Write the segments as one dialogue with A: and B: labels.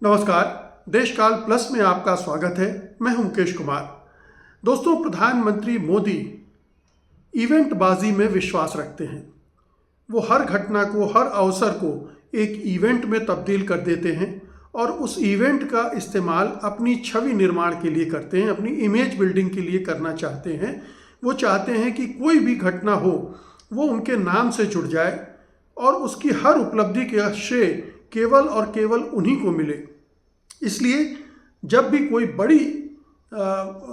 A: नमस्कार। देशकाल प्लस में आपका स्वागत है। मैं हूं मुकेश कुमार। दोस्तों, प्रधानमंत्री मोदी इवेंटबाजी में विश्वास रखते हैं। वो हर घटना को, हर अवसर को एक इवेंट में तब्दील कर देते हैं और उस इवेंट का इस्तेमाल अपनी छवि निर्माण के लिए करते हैं, अपनी इमेज बिल्डिंग के लिए करना चाहते हैं। वो चाहते हैं कि कोई भी घटना हो वो उनके नाम से जुड़ जाए और उसकी हर उपलब्धि का श्रेय केवल और केवल उन्हीं को मिले। इसलिए जब भी कोई बड़ी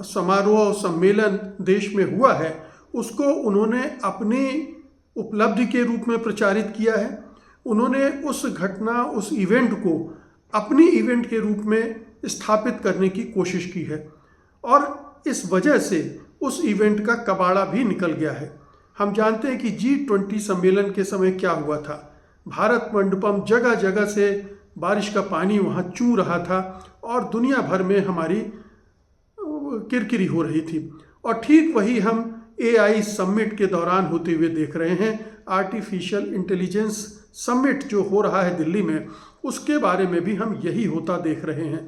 A: समारोह सम्मेलन देश में हुआ है, उसको उन्होंने अपनी उपलब्धि के रूप में प्रचारित किया है। उन्होंने उस घटना, उस इवेंट को अपनी इवेंट के रूप में स्थापित करने की कोशिश की है और इस वजह से उस इवेंट का कबाड़ा भी निकल गया है। हम जानते हैं कि G20 सम्मेलन के समय क्या हुआ था। भारत मंडपम, जगह जगह से बारिश का पानी वहाँ चू रहा था और दुनिया भर में हमारी किरकिरी हो रही थी। और ठीक वही हम AI समिट के दौरान होते हुए देख रहे हैं। आर्टिफिशियल इंटेलिजेंस समिट जो हो रहा है दिल्ली में, उसके बारे में भी हम यही होता देख रहे हैं।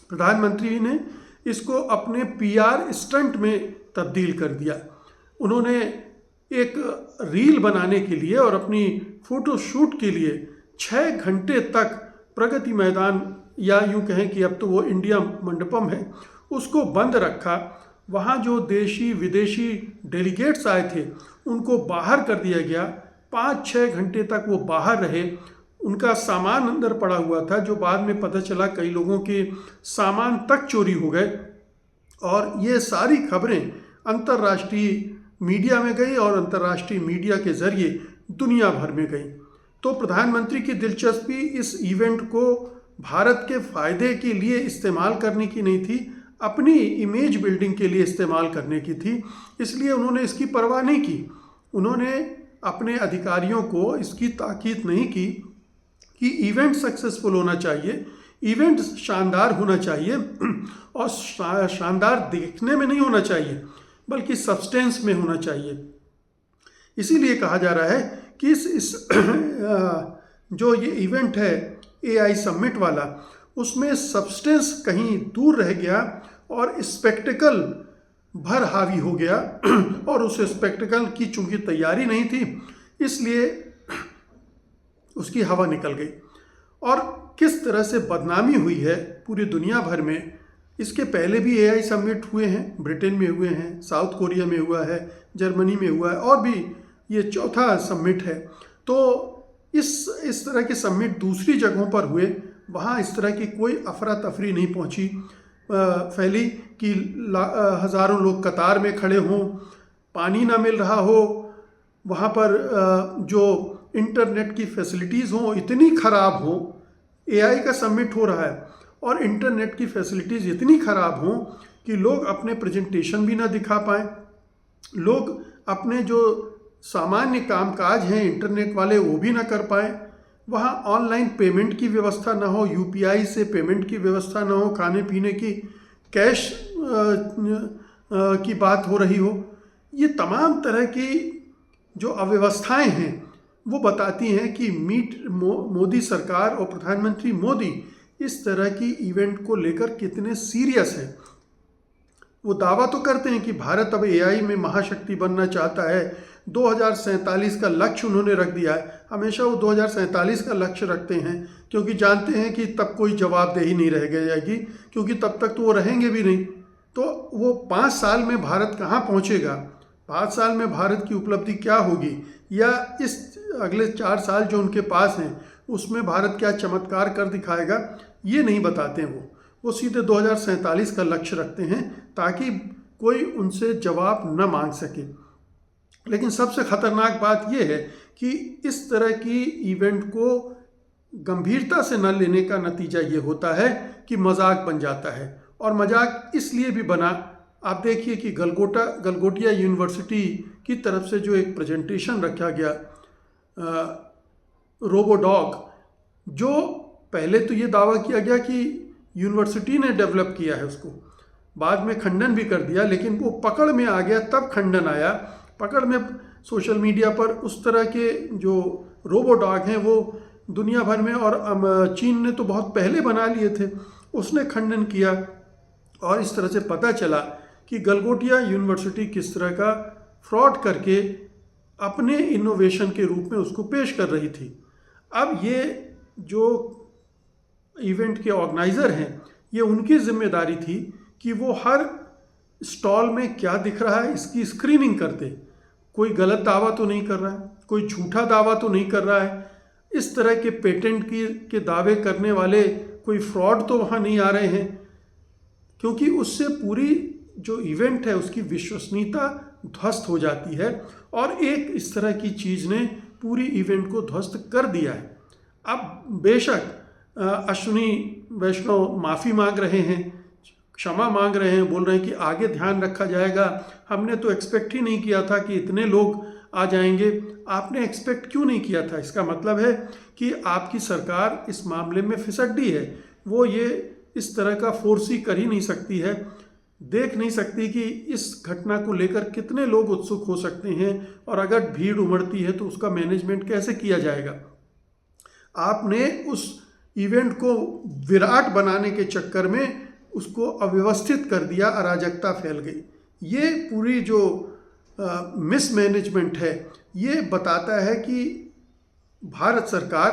A: प्रधानमंत्री ने इसको अपने PR स्टंट में तब्दील कर दिया। उन्होंने एक रील बनाने के लिए और अपनी फोटो शूट के लिए 6 घंटे तक प्रगति मैदान, या यूँ कहें कि अब तो वो इंडिया मंडपम है, उसको बंद रखा। वहाँ जो देशी विदेशी डेलीगेट्स आए थे उनको बाहर कर दिया गया। 5-6 घंटे तक वो बाहर रहे। उनका सामान अंदर पड़ा हुआ था, जो बाद में पता चला कई लोगों के सामान तक चोरी हो गए। और ये सारी खबरें अंतर्राष्ट्रीय मीडिया में गई और अंतर्राष्ट्रीय मीडिया के जरिए दुनिया भर में गई। तो प्रधानमंत्री की दिलचस्पी इस इवेंट को भारत के फायदे के लिए इस्तेमाल करने की नहीं थी, अपनी इमेज बिल्डिंग के लिए इस्तेमाल करने की थी। इसलिए उन्होंने इसकी परवाह नहीं की। उन्होंने अपने अधिकारियों को इसकी ताकीद नहीं की कि इवेंट सक्सेसफुल होना चाहिए, इवेंट शानदार होना चाहिए और शानदार देखने में नहीं होना चाहिए बल्कि सब्सटेंस में होना चाहिए। इसीलिए कहा जा रहा है कि इस जो ये इवेंट है AI समिट वाला, उसमें सब्सटेंस कहीं दूर रह गया और स्पेक्टिकल भर हावी हो गया और उस स्पेक्टिकल की चूंकि तैयारी नहीं थी, इसलिए उसकी हवा निकल गई। और किस तरह से बदनामी हुई है पूरी दुनिया भर में। इसके पहले भी AI समिट हुए हैं, ब्रिटेन में हुए हैं, साउथ कोरिया में हुआ है, जर्मनी में हुआ है और भी ये चौथा समिट है। तो इस तरह के समिट दूसरी जगहों पर हुए, वहाँ इस तरह की कोई अफरा तफरी नहीं फैली कि हज़ारों लोग कतार में खड़े हों, पानी ना मिल रहा हो, वहाँ पर जो इंटरनेट की फैसिलिटीज़ हों इतनी ख़राब हो। AI का समिट हो रहा है और इंटरनेट की फैसिलिटीज़ इतनी ख़राब हों कि लोग अपने प्रेजेंटेशन भी ना दिखा पाएँ, लोग अपने जो सामान्य कामकाज हैं इंटरनेट वाले वो भी ना कर पाएँ। वहाँ ऑनलाइन पेमेंट की व्यवस्था ना हो, UPI से पेमेंट की व्यवस्था ना हो, खाने पीने की कैश की बात हो रही हो। ये तमाम तरह की जो अव्यवस्थाएं हैं वो बताती हैं कि मोदी सरकार और प्रधानमंत्री मोदी इस तरह की इवेंट को लेकर कितने सीरियस हैं। वो दावा तो करते हैं कि भारत अब AI में महाशक्ति बनना चाहता है। 2047 का लक्ष्य उन्होंने रख दिया है। हमेशा वो 2047 का लक्ष्य रखते हैं क्योंकि जानते हैं कि तब कोई जवाबदेही नहीं रह जाएगी, क्योंकि तब तक तो वो रहेंगे भी नहीं। तो वो 5 साल में भारत कहाँ पहुँचेगा, 5 साल में भारत की उपलब्धि क्या होगी, या इस अगले 4 साल जो उनके पास हैं उसमें भारत क्या चमत्कार कर दिखाएगा, ये नहीं बताते हैं। वो सीधे 2047 का लक्ष्य रखते हैं ताकि कोई उनसे जवाब न मांग सके। लेकिन सबसे ख़तरनाक बात यह है कि इस तरह की इवेंट को गंभीरता से न लेने का नतीजा ये होता है कि मजाक बन जाता है। और मजाक इसलिए भी बना, आप देखिए कि गलगोटिया यूनिवर्सिटी की तरफ से जो एक प्रेजेंटेशन रखा गया रोबोडॉग, जो पहले तो ये दावा किया गया कि यूनिवर्सिटी ने डेवलप किया है, उसको बाद में खंडन भी कर दिया, लेकिन वो पकड़ में आ गया तब खंडन आया। पकड़ में सोशल मीडिया पर उस तरह के जो रोबोडॉग हैं वो दुनिया भर में, और चीन ने तो बहुत पहले बना लिए थे, उसने खंडन किया। और इस तरह से पता चला कि गलगोटिया यूनिवर्सिटी किस तरह का फ्रॉड करके अपने इनोवेशन के रूप में उसको पेश कर रही थी। अब ये जो इवेंट के ऑर्गेनाइज़र हैं, ये उनकी जिम्मेदारी थी कि वो हर स्टॉल में क्या दिख रहा है इसकी स्क्रीनिंग करते। कोई गलत दावा तो नहीं कर रहा है, कोई झूठा दावा तो नहीं कर रहा है, इस तरह के पेटेंट के दावे करने वाले कोई फ्रॉड तो वहाँ नहीं आ रहे हैं, क्योंकि उससे पूरी जो इवेंट है उसकी विश्वसनीयता ध्वस्त हो जाती है। और एक इस तरह की चीज़ ने पूरी इवेंट को ध्वस्त कर दिया है। अब बेशक अश्विनी वैष्णव माफ़ी मांग रहे हैं, क्षमा मांग रहे हैं, बोल रहे हैं कि आगे ध्यान रखा जाएगा, हमने तो एक्सपेक्ट ही नहीं किया था कि इतने लोग आ जाएंगे। आपने एक्सपेक्ट क्यों नहीं किया था? इसका मतलब है कि आपकी सरकार इस मामले में फिसड्डी है, वो ये इस तरह का फोर्स ही कर ही नहीं सकती है, देख नहीं सकती कि इस घटना को लेकर कितने लोग उत्सुक हो सकते हैं और अगर भीड़ उमड़ती है तो उसका मैनेजमेंट कैसे किया जाएगा। आपने उस इवेंट को विराट बनाने के चक्कर में उसको अव्यवस्थित कर दिया, अराजकता फैल गई। ये पूरी जो मिसमैनेजमेंट है ये बताता है कि भारत सरकार,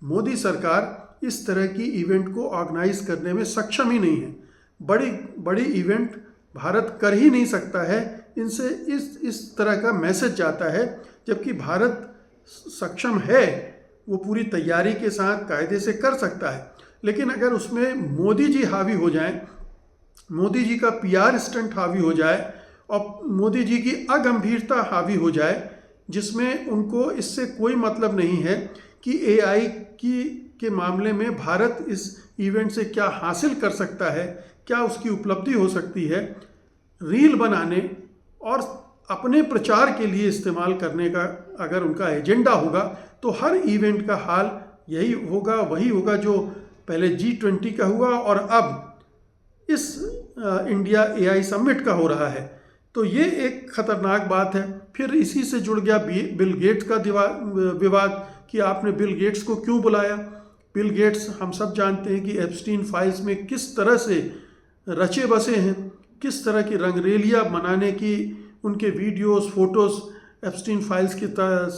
A: मोदी सरकार इस तरह की इवेंट को ऑर्गेनाइज करने में सक्षम ही नहीं है। बड़ी बड़ी इवेंट भारत कर ही नहीं सकता है, इनसे इस तरह का मैसेज जाता है, जबकि भारत सक्षम है, वो पूरी तैयारी के साथ कायदे से कर सकता है। लेकिन अगर उसमें मोदी जी हावी हो जाएं, मोदी जी का पीआर स्टंट हावी हो जाए और मोदी जी की अगंभीरता हावी हो जाए, जिसमें उनको इससे कोई मतलब नहीं है कि एआई के मामले में भारत इस इवेंट से क्या हासिल कर सकता है, क्या उसकी उपलब्धि हो सकती है, रील बनाने और अपने प्रचार के लिए इस्तेमाल करने का अगर उनका एजेंडा होगा तो हर इवेंट का हाल यही होगा, वही होगा जो पहले G20 का हुआ और अब इस इंडिया एआई समिट का हो रहा है। तो ये एक खतरनाक बात है। फिर इसी से जुड़ गया बिल गेट्स का विवाद कि आपने बिल गेट्स को क्यों बुलाया। बिल गेट्स हम सब जानते हैं कि एप्स्टीन फाइल्स में किस तरह से रचे बसे हैं, किस तरह की रंगरेलियाँ बनाने की उनके वीडियोस, फोटोज़ एप्स्टीन फाइल्स की तरह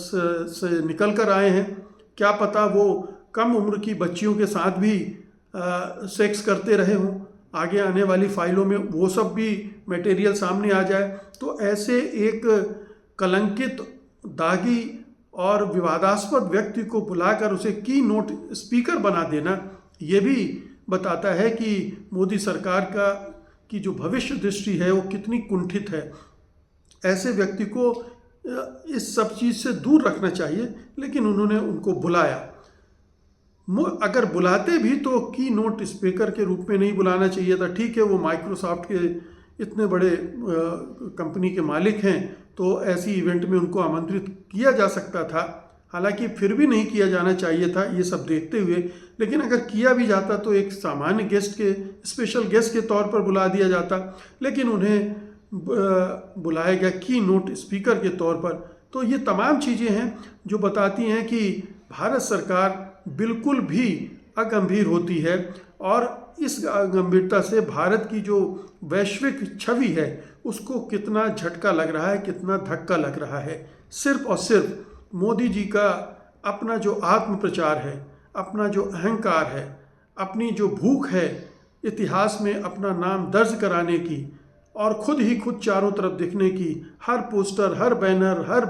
A: से निकल कर आए हैं। क्या पता वो कम उम्र की बच्चियों के साथ भी सेक्स करते रहे हों, आगे आने वाली फाइलों में वो सब भी मटेरियल सामने आ जाए। तो ऐसे एक कलंकित, दागी और विवादास्पद व्यक्ति को बुलाकर उसे की नोट स्पीकर बना देना, ये भी बताता है कि मोदी सरकार की जो भविष्य दृष्टि है वो कितनी कुंठित है। ऐसे व्यक्ति को इस सब चीज़ से दूर रखना चाहिए, लेकिन उन्होंने उनको बुलाया। अगर बुलाते भी तो की नोट स्पीकर के रूप में नहीं बुलाना चाहिए था। ठीक है, वो माइक्रोसॉफ्ट के इतने बड़े कंपनी के मालिक हैं, तो ऐसी इवेंट में उनको आमंत्रित किया जा सकता था। हालांकि फिर भी नहीं किया जाना चाहिए था ये सब देखते हुए, लेकिन अगर किया भी जाता तो एक सामान्य गेस्ट के, स्पेशल गेस्ट के तौर पर बुला दिया जाता, लेकिन उन्हें बुलाया गया की नोट स्पीकर के तौर पर। तो ये तमाम चीज़ें हैं जो बताती हैं कि भारत सरकार बिल्कुल भी अगंभीर होती है और इस गंभीरता से भारत की जो वैश्विक छवि है उसको कितना झटका लग रहा है, कितना धक्का लग रहा है। सिर्फ और सिर्फ मोदी जी का अपना जो आत्म प्रचार है, अपना जो अहंकार है, अपनी जो भूख है इतिहास में अपना नाम दर्ज कराने की और खुद चारों तरफ दिखने की, हर पोस्टर, हर बैनर, हर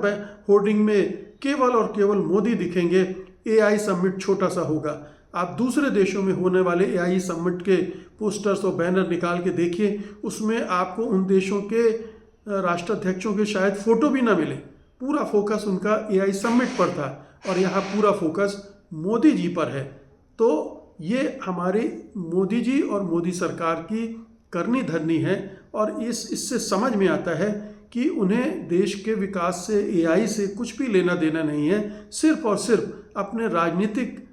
A: होर्डिंग में केवल और केवल मोदी दिखेंगे। एआई समिट छोटा सा होगा। आप दूसरे देशों में होने वाले एआई समिट के पोस्टर्स और बैनर निकाल के देखिए, उसमें आपको उन देशों के राष्ट्राध्यक्षों के शायद फ़ोटो भी ना मिले। पूरा फोकस उनका एआई समिट पर था और यहाँ पूरा फोकस मोदी जी पर है। तो ये हमारे मोदी जी और मोदी सरकार की करनी धरनी है और इससे समझ में आता है कि उन्हें देश के विकास से, एआई से कुछ भी लेना देना नहीं है। सिर्फ और सिर्फ अपने राजनीतिक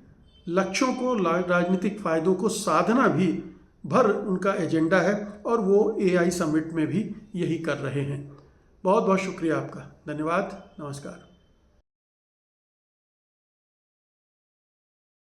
A: लक्ष्यों को, राजनीतिक फ़ायदों को साधना भी भर उनका एजेंडा है और वो एआई समिट में भी यही कर रहे हैं। बहुत बहुत शुक्रिया आपका। धन्यवाद। नमस्कार।